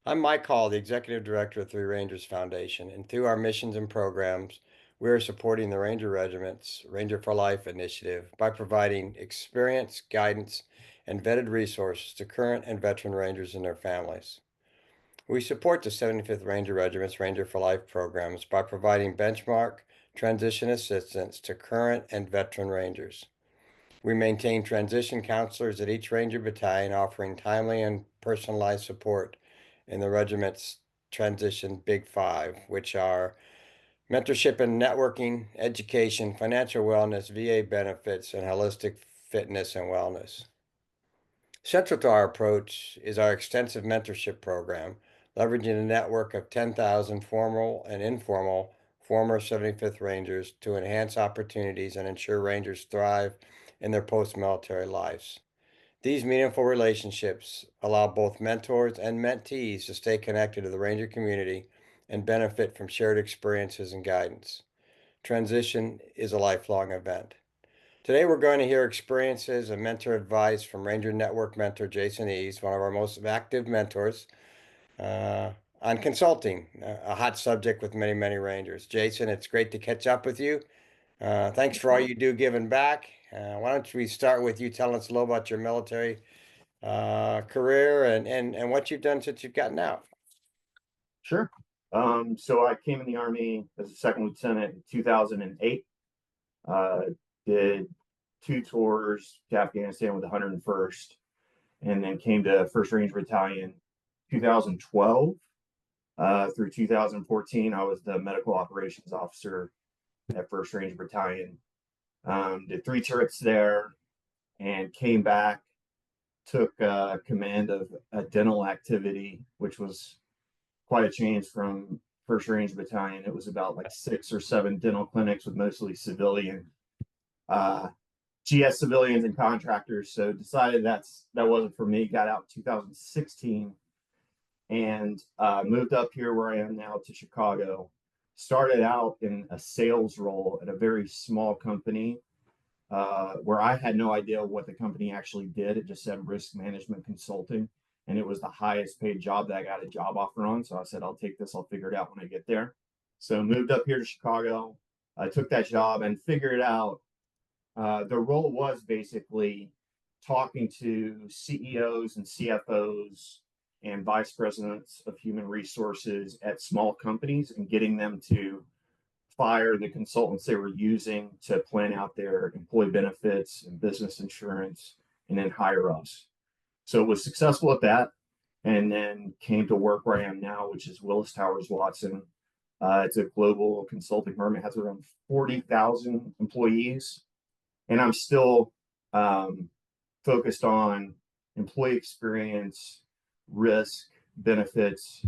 I'm Mike Hall, the Executive Director of Three Rangers Foundation, and through our missions and programs, we are supporting the Ranger Regiment's Ranger for Life initiative by providing experience, guidance, and vetted resources to current and veteran Rangers and their families. We support the 75th Ranger Regiment's Ranger for Life programs by providing benchmark transition assistance to current and veteran Rangers. We maintain transition counselors at each Ranger Battalion offering timely and personalized support in the regiment's transition Big Five, which are mentorship and networking, education, financial wellness, VA benefits, and holistic fitness and wellness. Central to our approach is our extensive mentorship program, leveraging a network of 10,000 formal and informal former 75th Rangers to enhance opportunities and ensure Rangers thrive in their post-military lives. These meaningful relationships allow both mentors and mentees to stay connected to the Ranger community and benefit from shared experiences and guidance. Transition is a lifelong event. Today, we're going to hear experiences and mentor advice from Ranger Network mentor Jason Eaves, one of our most active mentors, uh, on consulting, a hot subject with many, many Rangers. Jason, it's great to catch up with you. Thanks for all you do giving back. Why don't we start with you telling us a little about your military career and what you've done since you've gotten out? Sure. So I came in the Army as a second lieutenant in 2008. Uh, did two tours to Afghanistan with the 101st, and then came to 1st Ranger Battalion 2012 through 2014. I was the medical operations officer at 1st Ranger Battalion. Did three trips there and came back, took command of a dental activity, which was quite a change from 1st Ranger Battalion. It was about like 6 or 7 dental clinics with mostly civilian, uh, GS civilians and contractors. So decided that wasn't for me. Got out in 2016 and moved up here where I am now to Chicago. Started out in a sales role at a very small company where I had no idea what the company actually did. It just said risk management consulting, and it was the highest paid job that I got a job offer on. So I said, I'll take this. I'll figure it out when I get there. So moved up here to Chicago. I took that job and figured out the role was basically talking to CEOs and CFOs and vice presidents of human resources at small companies and getting them to fire the consultants they were using to plan out their employee benefits and business insurance and then hire us. So was successful at that, and then came to work where I am now, which is Willis Towers Watson. It's a global consulting firm. It has around 40,000 employees, and I'm still focused on employee experience, risk, benefits,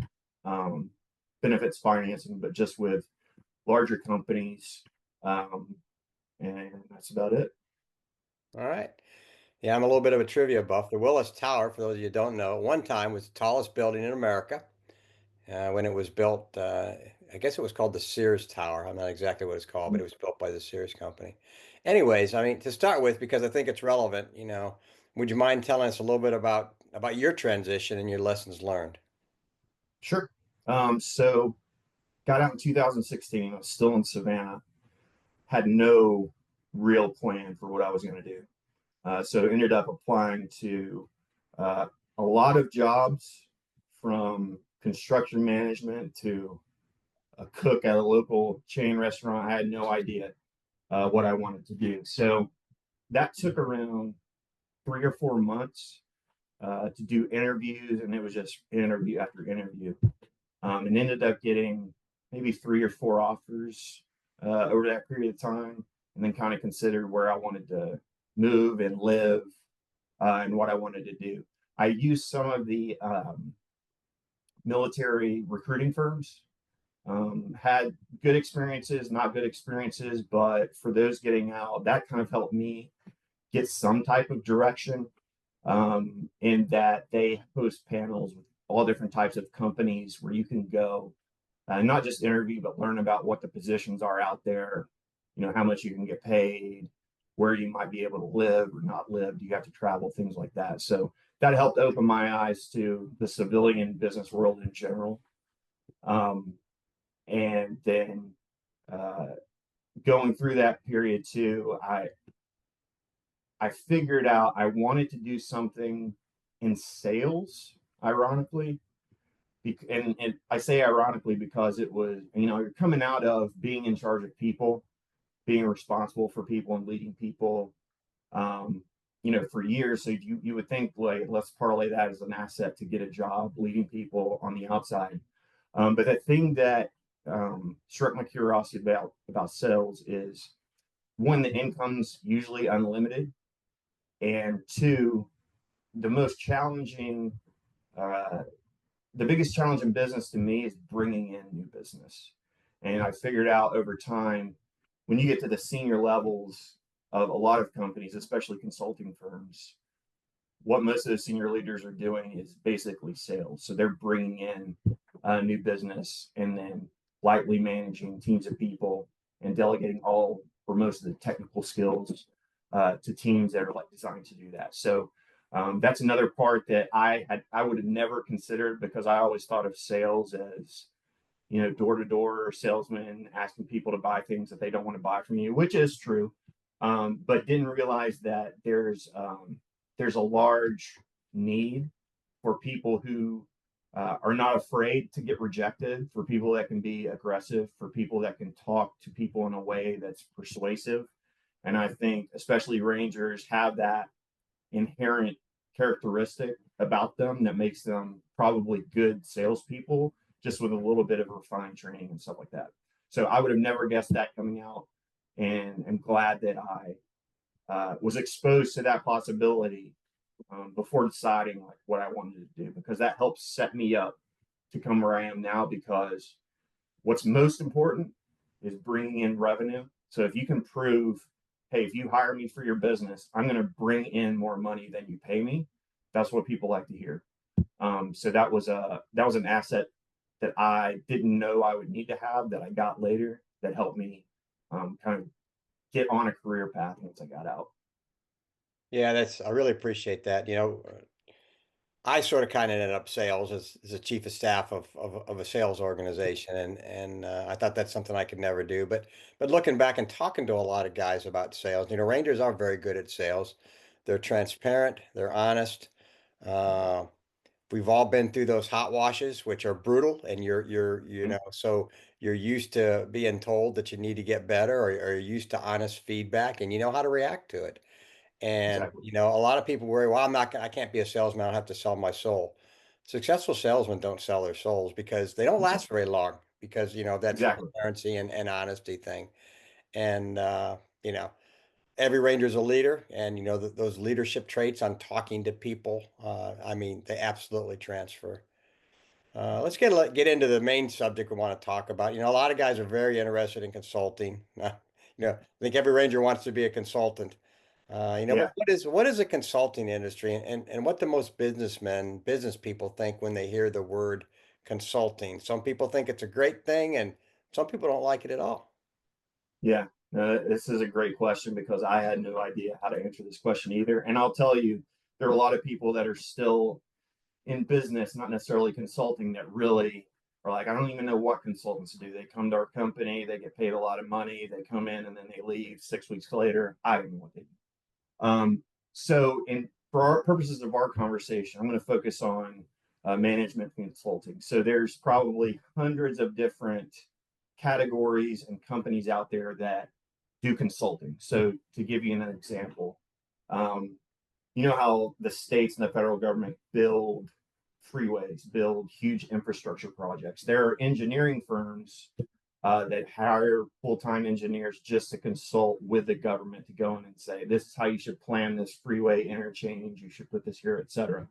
benefits financing, but just with larger companies. And that's about it. All right. Yeah, I'm a little bit of a trivia buff. The Willis Tower, for those of you who don't know, at one time was the tallest building in America. When it was built, I guess it was called the Sears Tower. I'm not exactly what it's called, but it was built by the Sears company. Anyways, I mean, to start with, because I think it's relevant, would you mind telling us a little bit about your transition and your lessons learned? Sure. So got out in 2016. I was still in Savannah. Had no real plan for what I was going to do. So ended up applying to uh, a lot of jobs, from construction management to a cook at a local chain restaurant. I had no idea what I wanted to do. So that took around 3 or 4 months to do interviews, and it was just interview after interview, and ended up getting maybe 3 or 4 offers over that period of time, and then kind of considered where I wanted to move and live and what I wanted to do. I used some of the military recruiting firms. Had good experiences, not good experiences, but for those getting out, that kind of helped me get some type of direction, in that they host panels with all different types of companies where you can go and not just interview, but learn about what the positions are out there, how much you can get paid, where you might be able to live or not live, do you have to travel, things like that. So that helped open my eyes to the civilian business world in general. Um, and then uh, going through that period too, I figured out I wanted to do something in sales, ironically. And I say ironically because it was, you're coming out of being in charge of people, being responsible for people and leading people, um, for years. So you would think, like, let's parlay that as an asset to get a job leading people on the outside. But the thing that struck my curiosity about sales is, one, the income's usually unlimited, and two, the most challenging, uh, the biggest challenge in business to me is bringing in new business. And I figured out over time, when you get to the senior levels of a lot of companies, especially consulting firms, what most of the senior leaders are doing is basically sales. So they're bringing in new business and then lightly managing teams of people and delegating all or most of the technical skills to teams that are like designed to do that. So that's another part that I would have never considered, because I always thought of sales as, door to door salesman asking people to buy things that they don't want to buy from you, which is true, but didn't realize that there's a large need for people who are not afraid to get rejected, for people that can be aggressive, for people that can talk to people in a way that's persuasive. And I think especially Rangers have that inherent characteristic about them that makes them probably good salespeople, just with a little bit of refined training and stuff like that. So I would have never guessed that coming out, and I'm glad that I was exposed to that possibility before deciding like what I wanted to do, because that helps set me up to come where I am now. Because what's most important is bringing in revenue. So if you can prove, hey, if you hire me for your business, I'm going to bring in more money than you pay me. That's what people like to hear. So that was an asset that I didn't know I would need to have, that I got later, that helped me kind of get on a career path once I got out. Yeah, I really appreciate that. I sort of kind of ended up sales as a chief of staff of a sales organization, and I thought that's something I could never do. But looking back and talking to a lot of guys about sales, Rangers are very good at sales. They're transparent. They're honest. Uh, we've all been through those hot washes, which are brutal, and so you're used to being told that you need to get better, or you're used to honest feedback, and you know how to react to it. And, Exactly. a lot of people worry, well, I can't be a salesman. I don't have to sell my soul. Successful salesmen don't sell their souls because they don't last very long, because, that Exactly. transparency and honesty thing. And, every Ranger's a leader, and, those leadership traits on talking to people, I mean, they absolutely transfer. Let's get into the main subject we want to talk about. A lot of guys are very interested in consulting. I think every Ranger wants to be a consultant. But Yeah. what is a consulting industry, and what do most business people think when they hear the word consulting? Some people think it's a great thing, and some people don't like it at all. Yeah, this is a great question, because I had no idea how to answer this question either. And I'll tell you, there are a lot of people that are still in business, not necessarily consulting, that really are like, I don't even know what consultants do. They come to our company, they get paid a lot of money, they come in and then they leave 6 weeks later. I don't know what they do. For our purposes of our conversation, I'm going to focus on management consulting. So there's probably hundreds of different categories and companies out there that do consulting. So to give you an example, um, you know how the states and the federal government build freeways, build huge infrastructure projects. There are engineering firms that hire full-time engineers just to consult with the government, to go in and say, this is how you should plan this freeway interchange, you should put this here, etc.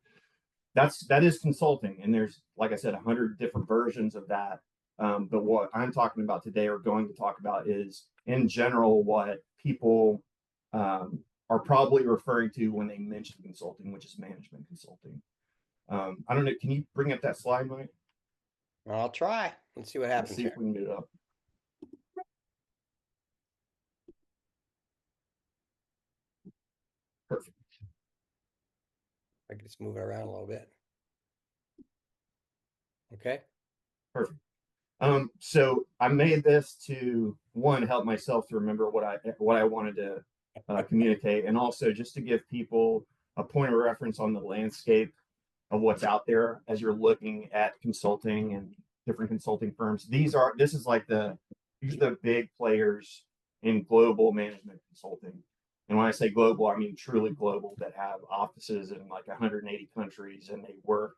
That is consulting, and there's, like I said, 100 different versions of that. But what I'm talking about today, or going to talk about, is in general what people are probably referring to when they mention consulting, which is management consulting. I don't know, can you bring up that slide, Mike? Well, I'll try. Let's see what Let's happens see if here. we can get it up. Perfect. Let's move it around a little bit. Okay. Perfect. So I made this to one help myself to remember what I wanted to communicate, and also just to give people a point of reference on the landscape of what's out there as you're looking at consulting and different consulting firms. This is like these are the big players in global management consulting. And when I say global, I mean truly global, that have offices in like 180 countries, and they work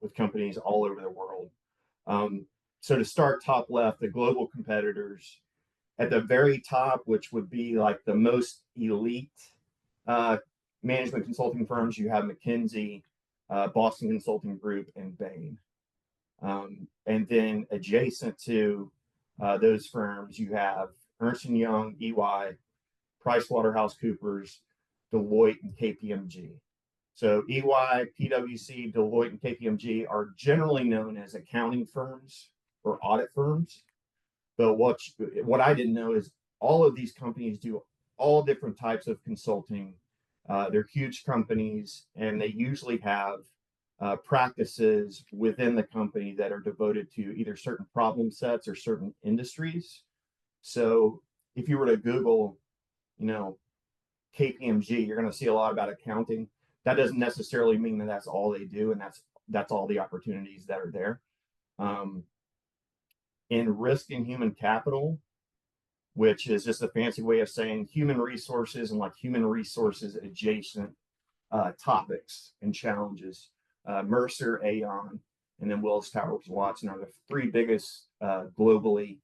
with companies all over the world. Um, so to start top left, the global competitors at the very top, which would be like the most elite uh, management consulting firms, you have McKinsey, Boston Consulting Group, and Bain. And then adjacent to those firms, you have Ernst & Young, EY, PricewaterhouseCoopers, Deloitte, and KPMG. So EY, PwC, Deloitte, and KPMG are generally known as accounting firms or audit firms. But what I didn't know is all of these companies do all different types of consulting. They're huge companies, and they usually have practices within the company that are devoted to either certain problem sets or certain industries. So if you were to Google, you know, KPMG, you're going to see a lot about accounting. That doesn't necessarily mean that that's all they do, and that's all the opportunities that are there. Um, in risk and human capital, which is just a fancy way of saying human resources and like human resources adjacent topics and challenges. Mercer, Aon, and then Willis Towers Watson are the three biggest globally,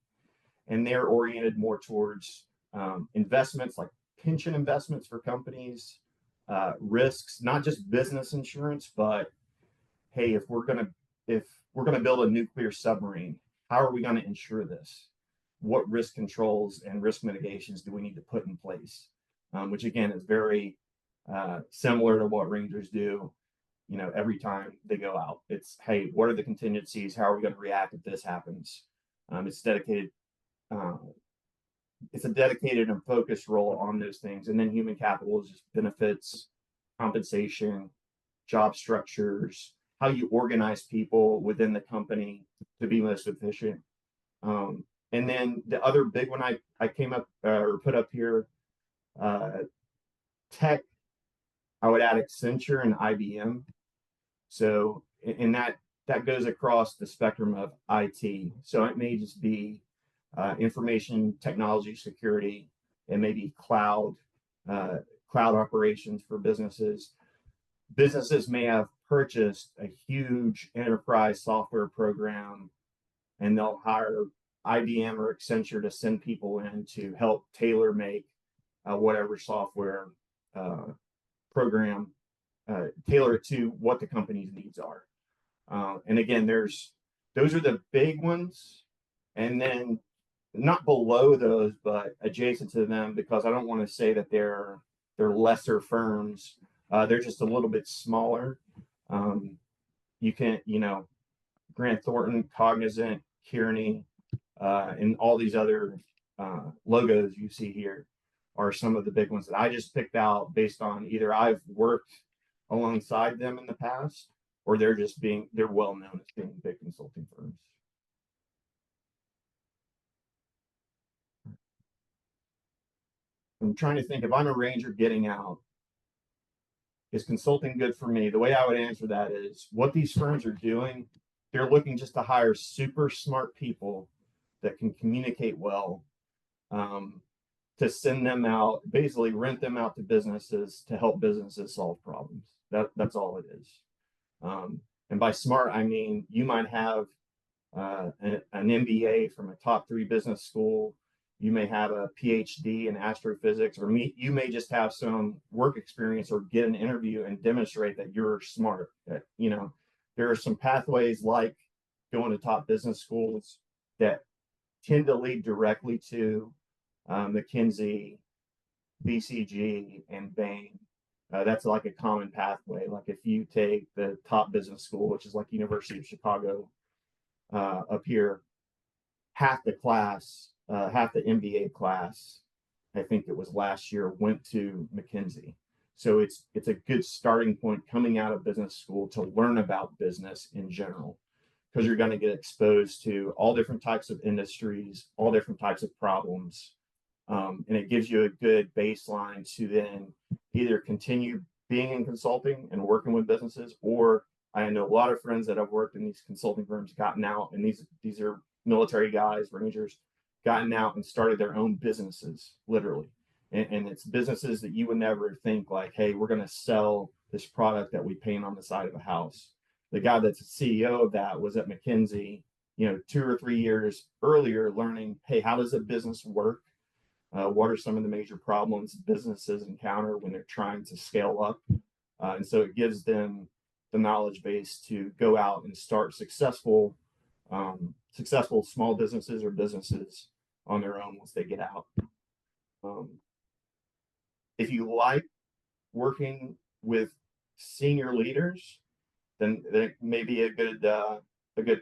and they're oriented more towards investments like pension investments for companies, risks, not just business insurance, but hey, if we're gonna build a nuclear submarine, how are we going to insure this? What risk controls and risk mitigations do we need to put in place? Which again is very similar to what Rangers do. You know, every time they go out, it's hey, what are the contingencies? How are we going to react if this happens? It's dedicated. Uh, it's a dedicated and focused role on those things, and then human capital is just benefits, compensation, job structures, how you organize people within the company to be most efficient. And then the other big one I came up or put up here, uh, tech, I would add Accenture and IBM. So, and that goes across the spectrum of IT. So it may just be information technology security, and maybe cloud operations for businesses. Businesses may have purchased a huge enterprise software program, and they'll hire IBM or Accenture to send people in to help tailor make whatever software program, tailor it to what the company's needs are. And again, those are the big ones, and then not below those, but adjacent to them, because I don't want to say that they're lesser firms. They're just a little bit smaller. You can, Grant Thornton, Cognizant, Kearney, and all these other logos you see here are some of the big ones that I just picked out based on either I've worked alongside them in the past, or they're well known as being big consulting firms. I'm trying to think, if I'm a ranger getting out, is consulting good for me? The way I would answer that is what these firms are doing, they're looking just to hire super smart people that can communicate well, um, to send them out, basically rent them out to businesses to help businesses solve problems. That's all it is. And by smart, I mean you might have an MBA from a top 3 business school. You may have a PhD in astrophysics, or you may just have some work experience or get an interview and demonstrate that you're smart. There are some pathways like going to top business schools that tend to lead directly to McKinsey, BCG, and Bain. That's like a common pathway. Like if you take the top business school, which is like University of Chicago up here, half the class, half the MBA class, I think it was last year, went to McKinsey. So it's a good starting point coming out of business school to learn about business in general, because you're going to get exposed to all different types of industries, all different types of problems, and it gives you a good baseline to then either continue being in consulting and working with businesses, or I know a lot of friends that have worked in these consulting firms, gotten out, and these are military guys, rangers, gotten out and started their own businesses, literally. And it's businesses that you would never think like, hey, we're going to sell this product that we paint on the side of a house. The guy that's the CEO of that was at McKinsey, 2 or 3 years earlier, learning, hey, how does a business work? What are some of the major problems businesses encounter when they're trying to scale up? And so it gives them the knowledge base to go out and start successful small businesses or businesses on their own once they get out. Um, if you like working with senior leaders, then it may be a good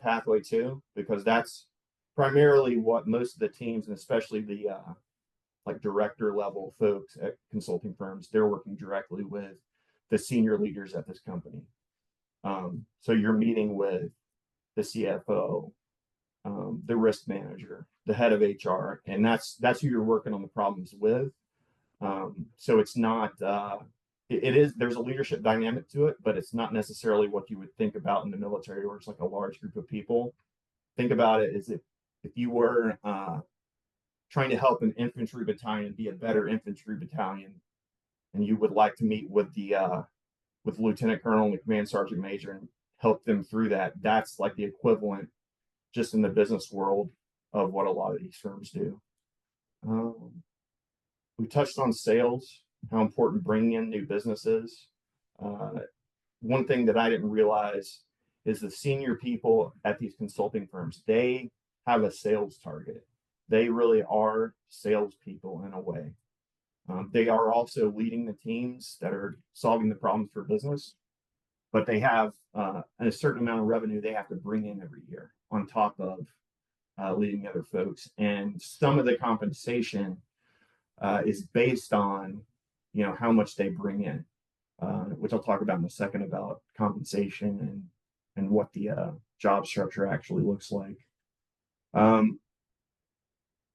pathway too, because that's primarily what most of the teams, and especially the like director level folks at consulting firms, they're working directly with the senior leaders at this company. So you're meeting with the CFO, the risk manager, the head of HR, and that's who you're working on the problems with. So it's not it is, there's a leadership dynamic to it, but it's not necessarily what you would think about in the military, where it's like a large group of people. Think about it as if you were trying to help an infantry battalion be a better infantry battalion, and you would like to meet with the with lieutenant colonel and the command sergeant major and help them through that. That's like the equivalent, just in the business world, of what a lot of these firms do. Um, we touched on sales, how important bringing in new businesses. Uh, One thing that I didn't realize is the senior people at these consulting firms, they have a sales target. They really are salespeople in a way. They are also leading the teams that are solving the problems for business, but they have a certain amount of revenue they have to bring in every year on top of leading other folks. And some of the compensation is based on, how much they bring in, which I'll talk about in a second about compensation and what the job structure actually looks like. Um,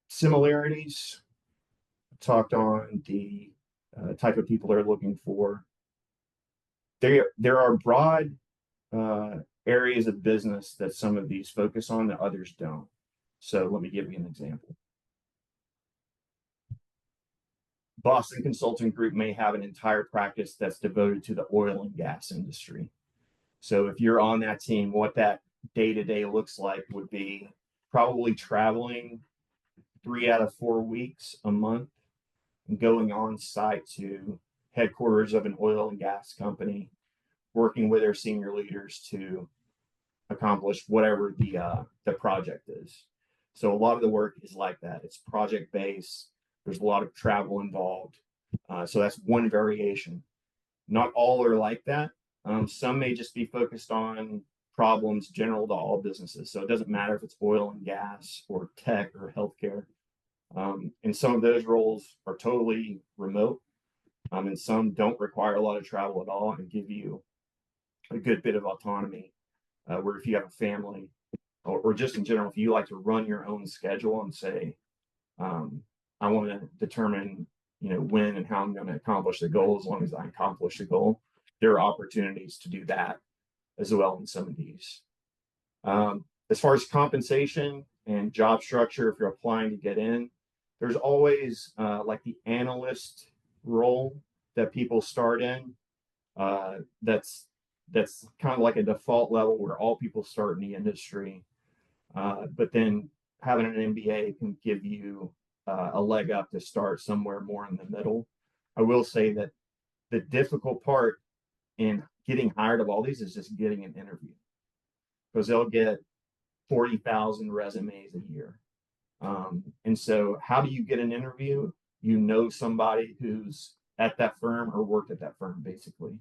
Similarities, talked on the type of people they're looking for. There are broad areas of business that some of these focus on that others don't. So let me give you an example. Boston Consulting Group may have an entire practice that's devoted to the oil and gas industry. So if you're on that team, what that day to day looks like would be probably traveling 3 out of 4 weeks a month and going on site to headquarters of an oil and gas company, working with their senior leaders to accomplish whatever the project is. So a lot of the work is like that. It's project based. There's a lot of travel involved. So that's one variation. Not all are like that. Some may just be focused on problems general to all businesses. So it doesn't matter if it's oil and gas or tech or healthcare. And some of those roles are totally remote, and some don't require a lot of travel at all and give you a good bit of autonomy. Where if you have a family, or just in general, if you like to run your own schedule and say, I want to determine, when and how I'm going to accomplish the goal, as long as I accomplish the goal, there are opportunities to do that as well in some of these. As far as compensation and job structure, if you're applying to get in, there's always like the analyst role that people start in. That's kind of like a default level where all people start in the industry. But then having an MBA can give you a leg up to start somewhere more in the middle. I will say that the difficult part in getting hired of all these is just getting an interview, because they'll get 40,000 resumes a year. And so, how do you get an interview? You know somebody who's at that firm or worked at that firm, basically.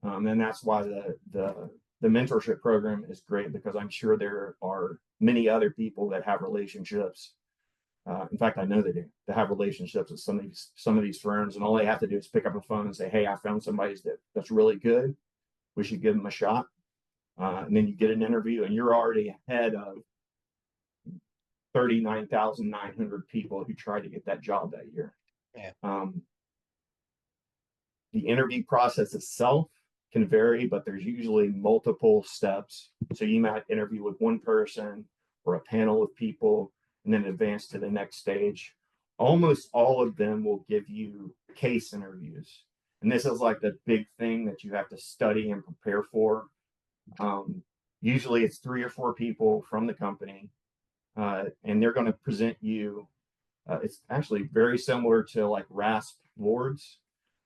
And that's why the mentorship program is great, because I'm sure there are many other people that have relationships In fact, I know they do. They have relationships with some of these firms, and all they have to do is pick up a phone and say, "Hey, I found somebody that's really good. We should give them a shot." And then you get an interview, and you're already ahead of 39,900 people who tried to get that job that year. Yeah. Um, the interview process itself can vary, but there's usually multiple steps. So you might interview with one person or a panel of people and then advance to the next stage. Almost all of them will give you case interviews. And this is like the big thing that you have to study and prepare for. Um, Usually it's three or four people from the company, and they're going to present you. It's actually very similar to like RASP boards,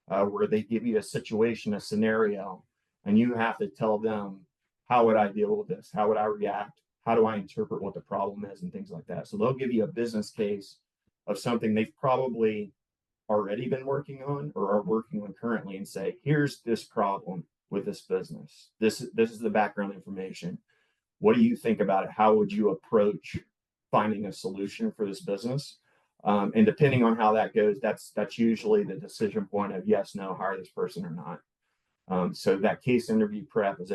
where they give you a situation, a scenario, and you have to tell them, how would I deal with this? How would I react? How do I interpret what the problem is and things like that? So they'll give you a business case of something they've probably already been working on or are working on currently and say, here's this problem with this business. This is the background information. What do you think about it? How would you approach finding a solution for this business? And depending on how that goes, that's usually the decision point of yes, no, hire this person or not. So that case interview prep is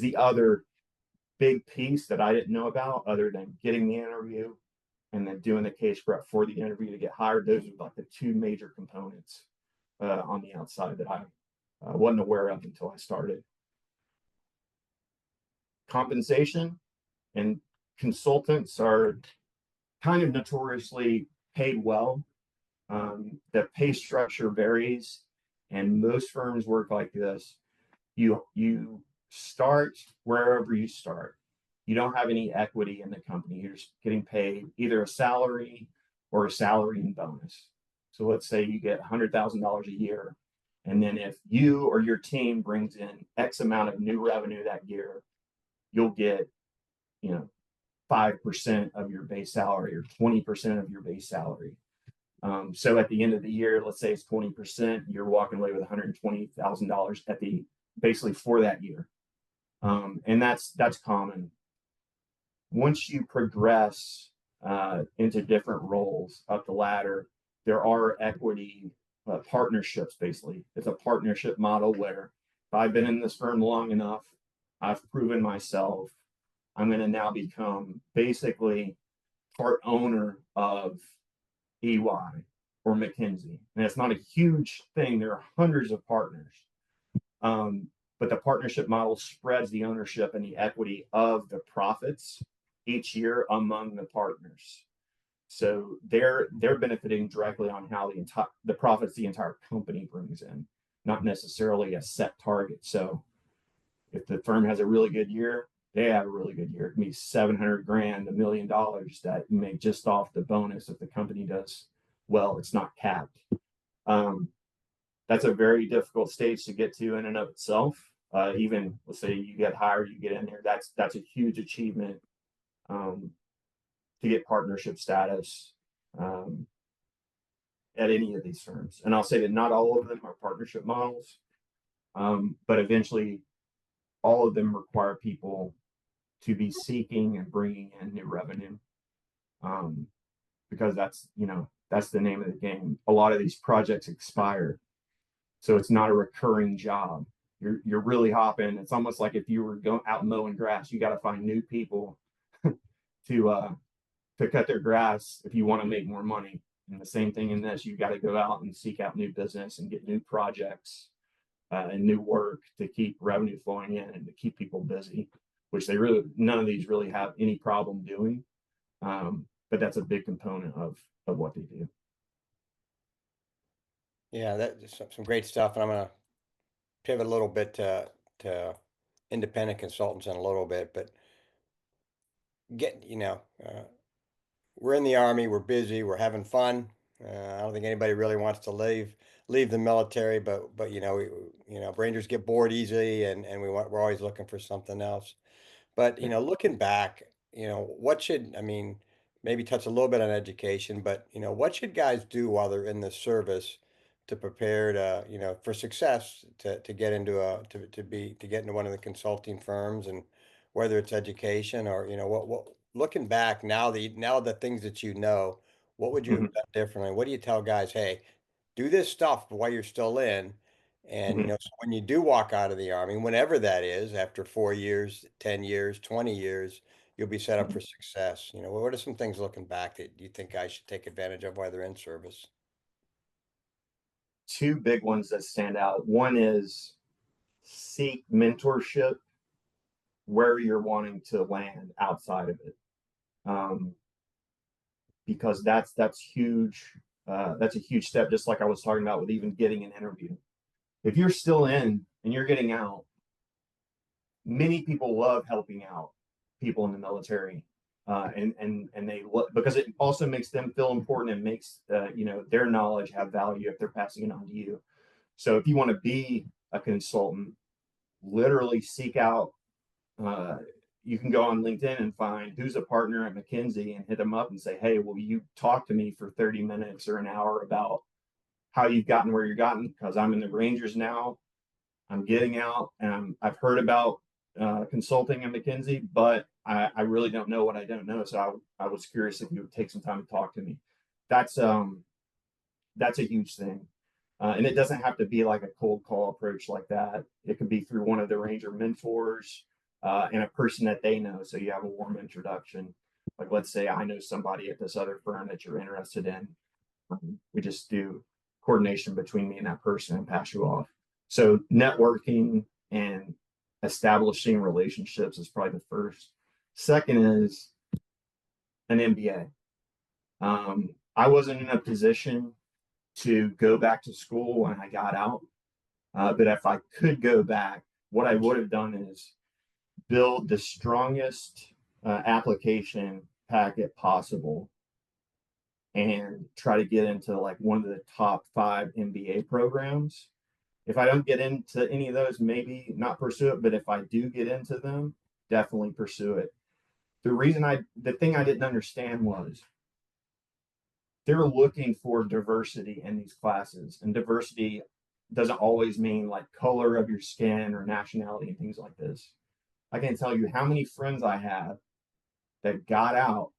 the other big piece that I didn't know about, other than getting the interview and then doing the case prep for the interview to get hired. Those are like the two major components on the outside that I wasn't aware of until I started. Compensation and consultants are kind of notoriously paid well. The pay structure varies, and most firms work like this. You start wherever you start. You don't have any equity in the company. You're just getting paid either a salary or a salary and bonus. So let's say you get $100,000 a year, and then if you or your team brings in X amount of new revenue that year, you'll get, you know, 5% of your base salary or 20% of your base salary. So at the end of the year, let's say it's 20%, you're walking away with $120,000 at the basically for that year. And that's common. Once you progress into different roles up the ladder, there are equity partnerships. Basically, it's a partnership model where if I've been in this firm long enough, I've proven myself. I'm going to now become basically part owner of EY or McKinsey. And it's not a huge thing. There are hundreds of partners. Um, but the partnership model spreads the ownership and the equity of the profits each year among the partners. So they're benefiting directly on how the profits the entire company brings in, not necessarily a set target. So if the firm has a really good year, they have a really good year. It can be 700 grand, $1 million that you make just off the bonus. If the company does well, it's not capped. Um, that's a very difficult stage to get to in and of itself. Even let's say you get hired, you get in there. That's a huge achievement um, to get partnership status um, at any of these firms. And I'll say that not all of them are partnership models, but eventually all of them require people to be seeking and bringing in new revenue, um, because that's the name of the game. A lot of these projects expire, so it's not a recurring job. You're really hopping. It's almost like if you were going out mowing grass, you got to find new people to cut their grass if you want to make more money. And the same thing in this, you got to go out and seek out new business and get new projects and new work to keep revenue flowing in and to keep people busy, which none of these really have any problem doing. But that's a big component of what they do. Yeah, that's some great stuff. And I'm going to pivot a little bit to independent consultants in a little bit, but get, we're in the army, we're busy, we're having fun. I don't think anybody really wants to leave the military, but Rangers get bored easy, and we're always looking for something else. But looking back, what should I mean? Maybe touch a little bit on education, but what should guys do while they're in the service to prepare to for success to get into to get into one of the consulting firms, and whether it's education or what looking back now, the things that you know, what would you have Mhm, done differently? What do you tell guys? Hey, do this stuff while you're still in, and mhm. so when you do walk out of the army, whenever that is, after 4 years, 10 years, 20 years, you'll be set up for success. What are some things looking back that you think guys should take advantage of while they're in service? Two big ones that stand out. One is seek mentorship where you're wanting to land outside of it, um, because that's huge. That's a huge step. Just like I was talking about with even getting an interview. If you're still in and you're getting out, many people love helping out people in the military, and they look because it also makes them feel important and makes their knowledge have value if they're passing it on to you. So if you want to be a consultant, literally seek out. Uh, you can go on LinkedIn and find who's a partner at McKinsey and hit them up and say, "Hey, will you talk to me for 30 minutes or an hour about how you've gotten where you've gotten? Because I'm in the Rangers now. I'm getting out, and I've heard about consulting at McKinsey, but I really don't know what I don't know. So I was curious if you would take some time to talk to me." That's um, that's a huge thing. And it doesn't have to be like a cold call approach like that. It could be through one of the Ranger mentors and a person that they know. So you have a warm introduction. Like, let's say I know somebody at this other firm that you're interested in. We just do coordination between me and that person and pass you off. So networking and establishing relationships is probably the first. Second is an MBA. I wasn't in a position to go back to school when I got out. But if I could go back, what I would have done is build the strongest application packet possible and try to get into like one of the top 5 MBA programs. If I don't get into any of those, maybe not pursue it. But if I do get into them, definitely pursue it. The thing I didn't understand was they're looking for diversity in these classes, and diversity doesn't always mean like color of your skin or nationality and things like this. I can't tell you how many friends I have that got out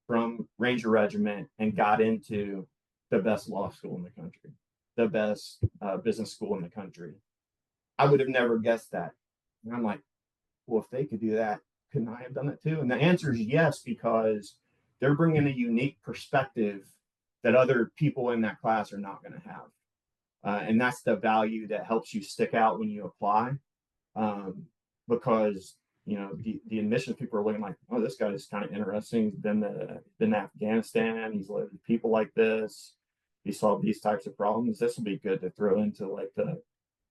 from Ranger Regiment and got into the best law school in the country, the best business school in the country. I would have never guessed that. And I'm like, well, if they could do that, couldn't I have done it too? And the answer is yes, because they're bringing a unique perspective that other people in that class are not going to have. And that's the value that helps you stick out when you apply. Um, because the admissions people are looking like, oh, this guy is kind of interesting. He's been to Afghanistan. He's lived with people like this. He solved these types of problems. This will be good to throw into like the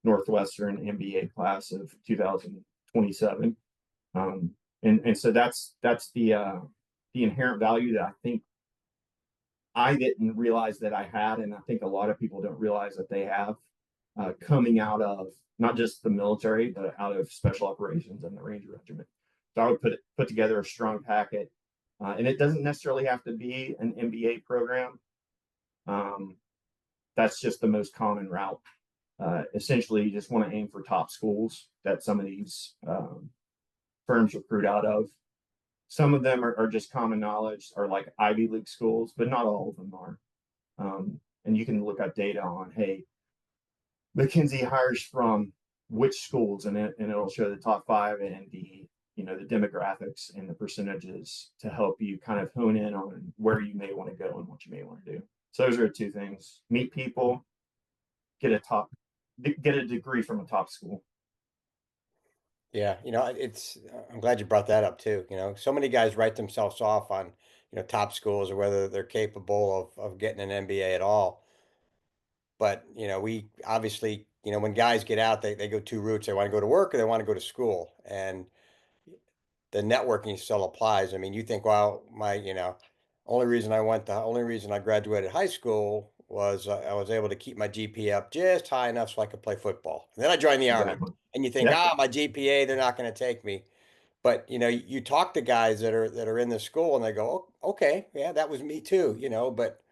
Northwestern MBA class of 2027. And so that's the inherent value that I think I didn't realize that I had, and I think a lot of people don't realize that they have, coming out of not just the military, but out of special operations and the Ranger Regiment. So I would put together a strong packet, and it doesn't necessarily have to be an MBA program. Um, that's just the most common route. Essentially, you just want to aim for top schools that some of these firms recruit out of. Some of them are just common knowledge, or like Ivy League schools, but not all of them are. And you can look up data on, hey, McKinsey hires from which schools, and it'll show the top 5 and the demographics and the percentages to help you kind of hone in on where you may want to go and what you may want to do. So those are 2 things: meet people, get a top, get a degree from a top school. Yeah, I'm glad you brought that up too. So many guys write themselves off on, top schools or whether they're capable of getting an MBA at all. But, we obviously, when guys get out, they go 2 routes. They want to go to work or they want to go to school. And the networking still applies. I mean, you think, well, only reason I graduated high school was I was able to keep my GPA up just high enough so I could play football. And then I joined the army. Exactly. And you think, Yeah. my GPA, they're not going to take me. But you talk to guys that are in the school and they go, oh, okay, yeah, that was me too, but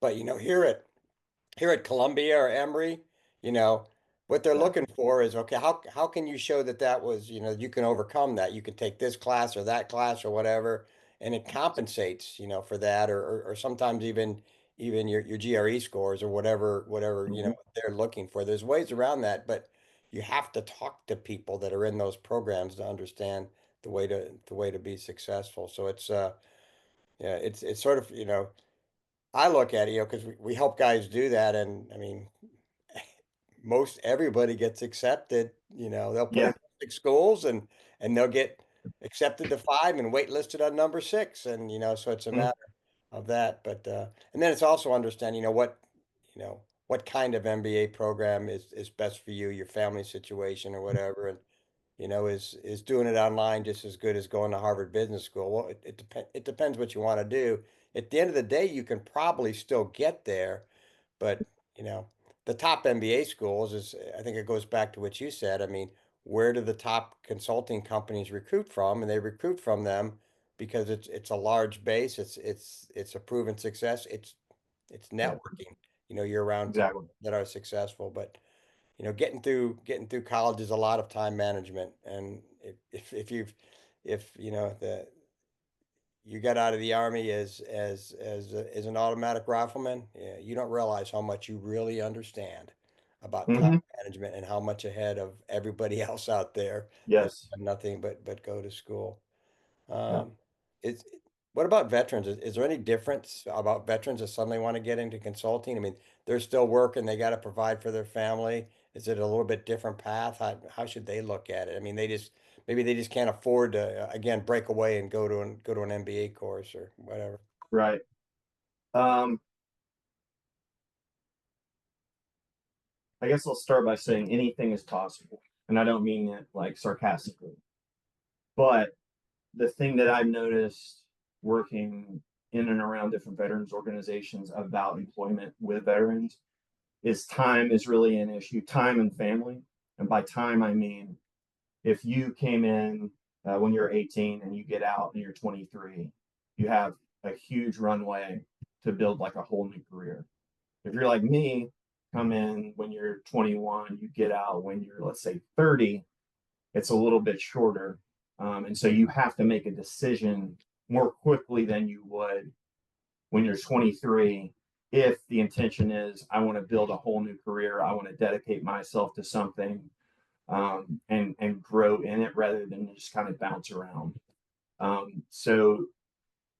but here at Columbia or Emory, you know, what they're Yeah. looking for is, okay, how can you show that that was, you can overcome that. You can take this class or that class or whatever, and it compensates, for that, or sometimes even your GRE scores or whatever, Hmm. they're looking for. There's ways around that, but you have to talk to people that are in those programs to understand the way to be successful. So yeah, it's sort of, I look at it, because we help guys do that, and I mean, most everybody gets accepted. They'll put Yeah. in 6 schools, and they'll get accepted to 5 and waitlisted on number 6, and so it's a Mhm. matter of that. But and then it's also understanding, what kind of MBA program is best for you, your family situation or whatever, and is doing it online just as good as going to Harvard Business School? Well, it depends what you want to do. At the end of the day, you can probably still get there, but you know, the top MBA schools is, I think it goes back to what you said. I mean, where do the top consulting companies recruit from? And they recruit from them because it's a large base. It's a proven success. It's Yeah. networking. You're around people Exactly. that are successful, but getting through college is a lot of time management. And if you got out of the army as an automatic rifleman, yeah, you don't realize how much you really understand about time Hmm. management and how much ahead of everybody else out there that's Yes. done nothing but go to school. Yeah. Um, is what about veterans? Is there any difference about veterans that suddenly want to get into consulting? I mean, they're still working, they got to provide for their family. Is it a little bit different path? How should they look at it? I mean, maybe they just can't afford to, again, break away and go to an MBA course or whatever. Right. Um, I guess I'll start by saying anything is possible. And I don't mean it like sarcastically. But the thing that I've noticed working in and around different veterans organizations about employment with veterans is time is really an issue, time and family. And by time, I mean if you came in when you're 18 and you get out and you're 23, you have a huge runway to build like a whole new career. If you're like me, come in when you're 21, you get out when you're, let's say, 30, it's a little bit shorter. And so you have to make a decision more quickly than you would when you're 23. If the intention is, I want to build a whole new career, I want to dedicate myself to something and grow in it rather than just kind of bounce around. So,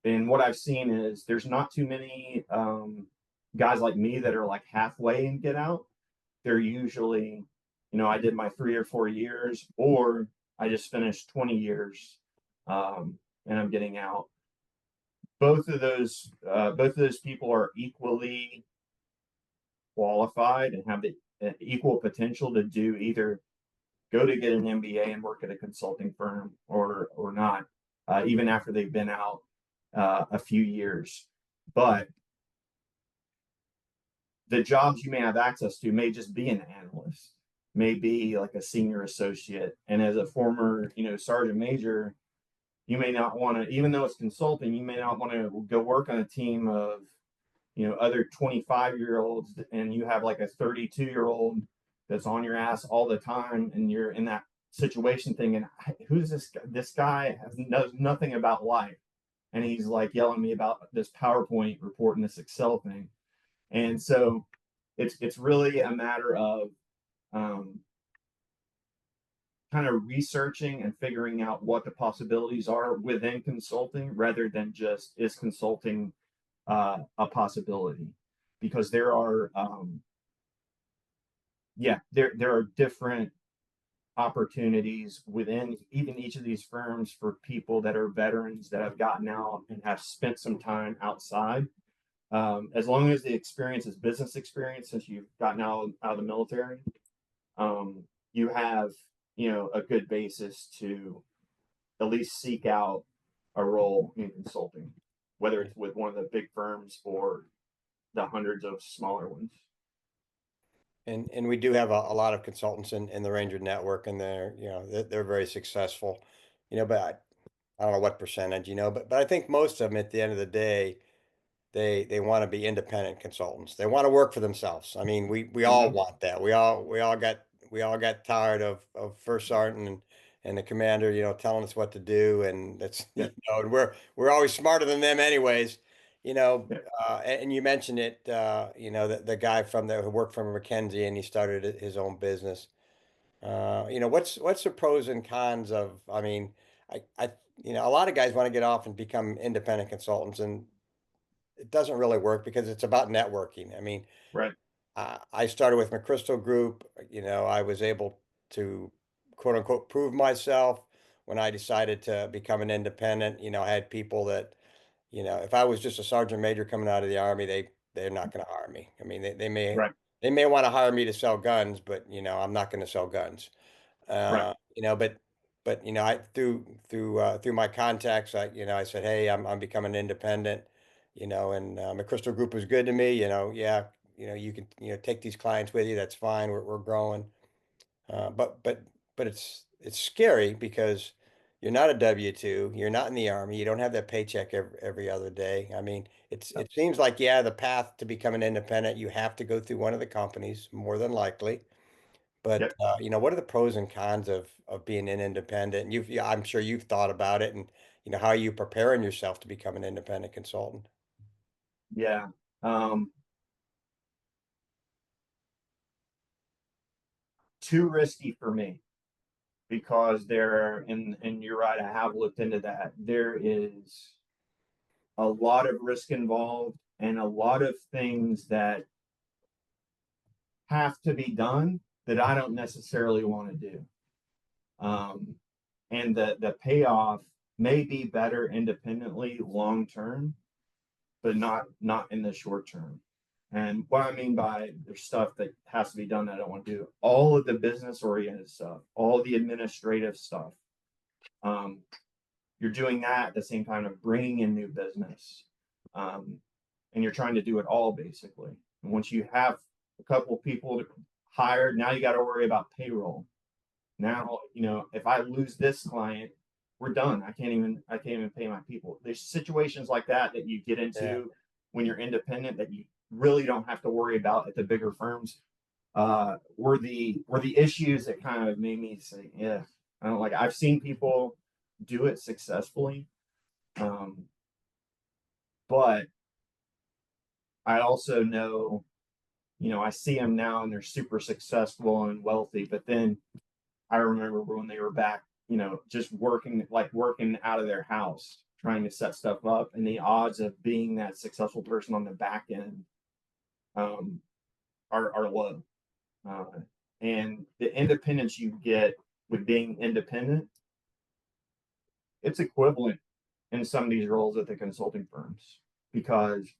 and what I've seen is there's not too many guys like me that are like halfway and get out. They're usually, I did my 3 or 4 years, or I just finished 20 years and I'm getting out. Both of those people are equally qualified and have the equal potential to do either go to get an MBA and work at a consulting firm or not, even after they've been out a few years. But the jobs you may have access to may just be an analyst, may be like a senior associate. And as a former, sergeant major, you may not want to, even though it's consulting, you may not want to go work on a team of, other 25-year-olds and you have like a 32-year-old that's on your ass all the time and you're in that situation thinking, who's this guy knows nothing about life and he's like yelling at me about this PowerPoint report and this Excel thing. And so it's really a matter of um, kind of researching and figuring out what the possibilities are within consulting rather than just is consulting a possibility, because there are there are different opportunities within even each of these firms for people that are veterans that have gotten out and have spent some time outside. As long as the experience is business experience, since you've gotten out of the military, you have a good basis to at least seek out a role in consulting, whether it's with one of the big firms or the hundreds of smaller ones. And we do have a lot of consultants in the Ranger network, and they're very successful. But I don't know what percentage, but I think most of them at the end of the day, they want to be independent consultants. They want to work for themselves. I mean, we all Mm-hmm. want that. We all we all got tired of first sergeant and the commander, telling us what to do, and that's Yeah, and we're always smarter than them, anyways. You know, yeah, and you mentioned it, the guy from there who worked for McKinsey and he started his own business. What's the pros and cons of? I mean, I a lot of guys want to get off and become independent consultants, and it doesn't really work because it's about networking. I mean, right, I started with my Crystal Group. I was able to quote unquote prove myself when I decided to become an independent. I had people that, if I was just a sergeant major coming out of the army, they're not going to hire me. I mean, right, they may want to hire me to sell guns, but I'm not going to sell guns. right, But I through my contacts, I said, hey, I'm becoming independent, and my Crystal Group was good to me. Yeah, you can take these clients with you. That's fine. We're growing. But it's scary because you're not a W-2. You're not in the army. You don't have that paycheck every other day. I mean, uh, it seems like, yeah, the path to becoming independent, you have to go through one of the companies more than likely. But yep, what are the pros and cons of being an independent? And yeah, I'm sure you've thought about it, and how are you preparing yourself to become an independent consultant? yeah. Um, Too risky for me because and you're right, I have looked into that. There is a lot of risk involved and a lot of things that have to be done that I don't necessarily want to do. Um, and the payoff may be better independently long term, but not in the short term. And what I mean by there's stuff that has to be done that I don't want to do, all of the business oriented stuff, all the administrative stuff. Um, you're doing that at the same time of bringing in new business, um, and you're trying to do it all basically. And once you have a couple of people hired, now you got to worry about payroll. Now, if I lose this client, we're done. I can't even pay my people. There's situations like that that you get Yeah, into when you're independent that you really don't have to worry about at the bigger firms. Were the issues that kind of made me say, yeah, I don't like. I've seen people do it successfully, um, but I also know, I see them now and they're super successful and wealthy. But then I remember when they were back, just working out of their house, trying to set stuff up, and the odds of being that successful person on the back end um, are low. Uh, and the independence you get with being independent, it's equivalent in some of these roles at the consulting firms because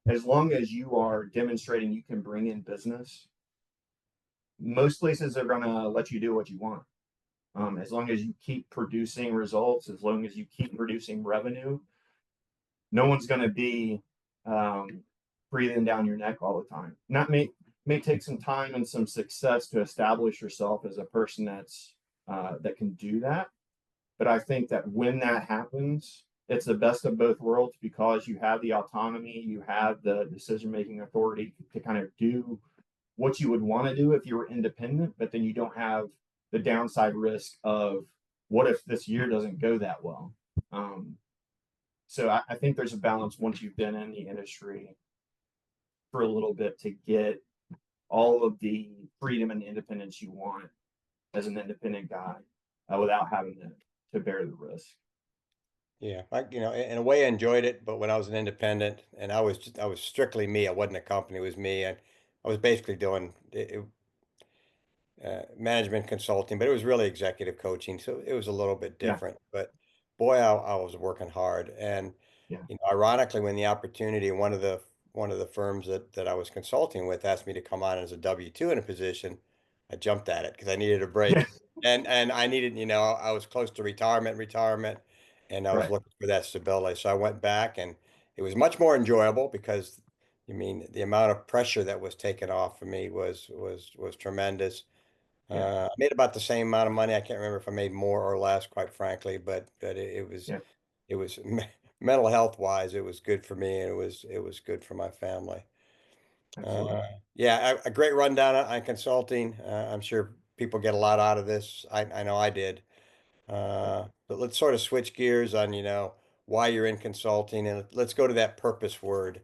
as long as you are demonstrating you can bring in business, most places are going to let you do what you want. As long as you keep producing results, as long as you keep producing revenue, no one's going to be um, breathing down your neck all the time. Not may take some time and some success to establish yourself as a person that can do that. But I think that when that happens, it's the best of both worlds because you have the autonomy, you have the decision making authority to kind of do what you would want to do if you were independent, but then you don't have the downside risk of what if this year doesn't go that well. Um, so I think there's a balance once you've been in the industry for a little bit to get all of the freedom and independence you want as an independent guy without having to bear the risk. yeah. In a way, I enjoyed it, but when I was an independent, and I was strictly me. I wasn't a company. It was me, and I was basically doing management consulting, but it was really executive coaching, so it was a little bit Yeah, different. But boy, I was working hard, and yeah, ironically, when the opportunity, one of the firms that I was consulting with asked me to come on as a W-2 in a position, I jumped at it because I needed a yeah, break, and I needed, I was close to retirement, and I was right, looking for that stability. So I went back, and it was much more enjoyable because, the amount of pressure that was taken off of me was tremendous. yeah, I made about the same amount of money. I can't remember if I made more or less, quite frankly, but yeah, it was mental health wise, it was good for me, and it was good for my family. Absolutely. Uh, yeah, a great rundown on consulting. I'm sure people get a lot out of this. I know I did. But let's sort of switch gears on, why you're in consulting, and let's go to that purpose word.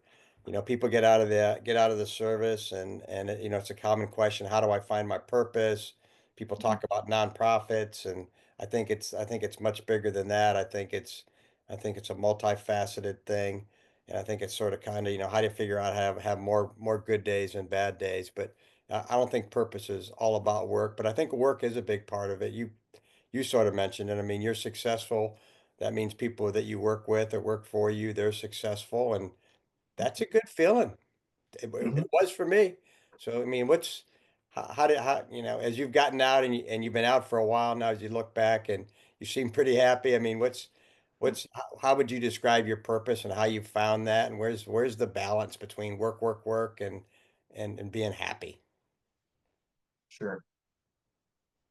People get out of the service, and it's a common question: how do I find my purpose? People Mhm. talk about nonprofits, and I think it's much bigger than that. I think it's a multifaceted thing, and I think it's sort of kind of how do you figure out how to have more good days and bad days. But I don't think purpose is all about work, but I think work is a big part of it. You sort of mentioned it. I mean, you're successful. That means people that you work with or work for you, they're successful, and that's a good feeling. It Mhm. was for me. So, I mean, how did, as you've gotten out and you've been out for a while now, as you look back and you seem pretty happy. I mean, how would you describe your purpose and how you found that, and where's the balance between work, and being happy? Sure.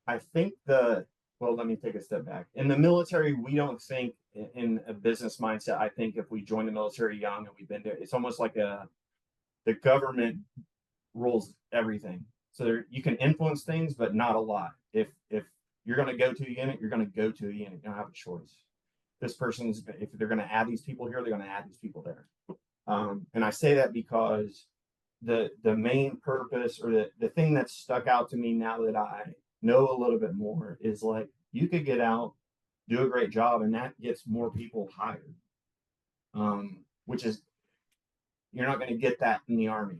I think well, let me take a step back. In the military, we don't think in a business mindset. I think if we join the military young and we've been there, it's almost like the government rules everything. So you can influence things, but not a lot. If you're going to go to a unit, you're going to go to a unit. You don't have a choice. This person's if they're going to add these people here, they're going to add these people there. And I say that because the main purpose or the thing that stuck out to me now that I know a little bit more is like you could get out, do a great job, and that gets more people hired. Which is you're not going to get that in the army.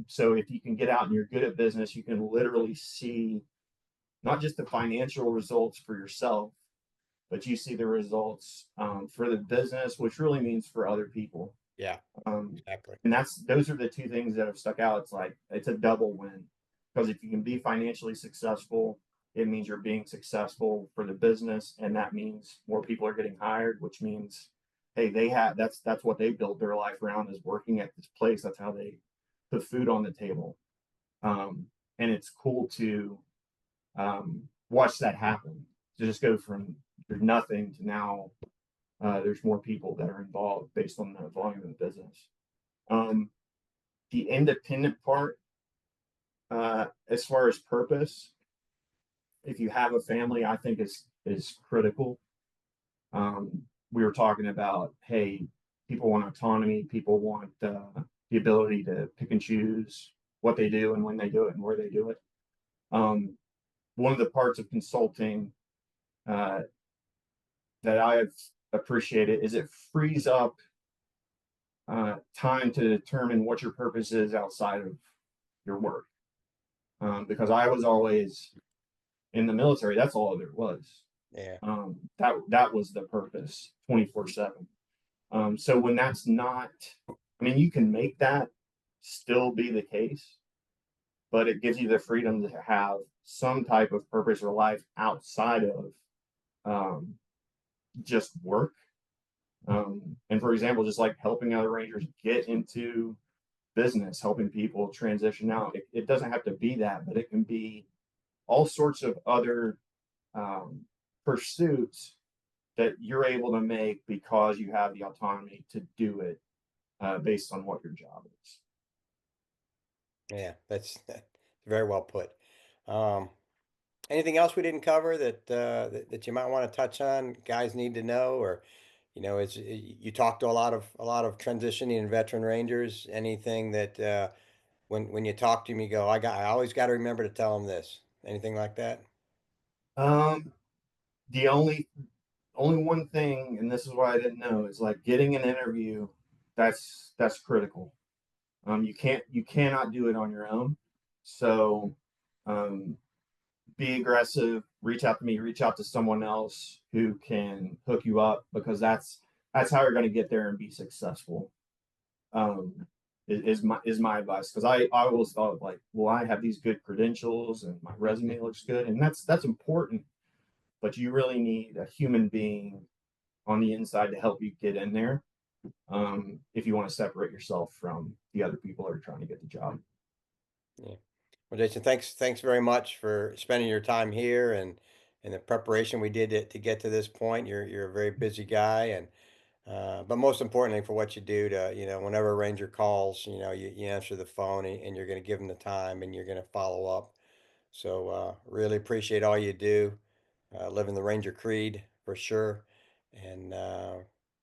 So if you can get out and you're good at business, you can literally see not just the financial results for yourself, but you see the results for the business, which really means for other people. Yeah, Um, exactly. and those are the two things that have stuck out. It's like it's a double win because if you can be financially successful, it means you're being successful for the business, and that means more people are getting hired, which means hey, that's what they built their life around is working at this place. That's how they put food on the table. Um, and it's cool to watch that happen. To just go from there's nothing to now there's more people that are involved based on the volume of the business. Um, the independent part, as far as purpose, if you have a family, I think is critical. We were talking about, hey, people want autonomy, people want the ability to pick and choose what they do and when they do it and where they do it. Um, One of the parts of consulting uh, that I've appreciated is it frees up time to determine what your purpose is outside of your work. Because I was always in the military. That's all there was. Yeah, That was the purpose, 24/7. So when that's not, I mean, you can make that still be the case, but it gives you the freedom to have some type of purpose or life outside of um, just work. And for example, just like helping other rangers get into business, helping people transition out. It doesn't have to be that, but it can be all sorts of other um, pursuits that you're able to make because you have the autonomy to do it based on what your job is. yeah, that's very well put. Um, Anything else we didn't cover that you might want to touch on? Guys need to know, or you talked to a lot of transitioning and veteran rangers. Anything that when you talk to them, you go, I always got to remember to tell them this. Anything like that? Um, the only one thing, and this is why I didn't know, is like getting an interview. That's critical. You cannot do it on your own. So um, be aggressive. Reach out to me. Reach out to someone else who can hook you up because that's how you're going to get there and be successful. Um, is my advice because I always thought like, well, I have these good credentials and my resume looks good, and that's important. But you really need a human being on the inside to help you get in there if you want to separate yourself from the other people that are trying to get the job. Yeah. Well, Jason, thanks very much for spending your time here and the preparation we did to get to this point. You're a very busy guy, and But most importantly, for what you do to, whenever a ranger calls, you answer the phone and you're going to give them the time and you're going to follow up. So, really appreciate all you do, living the Ranger Creed for sure. And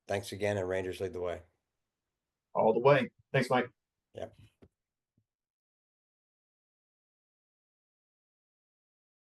thanks again, and Rangers lead the way. All the way. Thanks, Mike. Yep.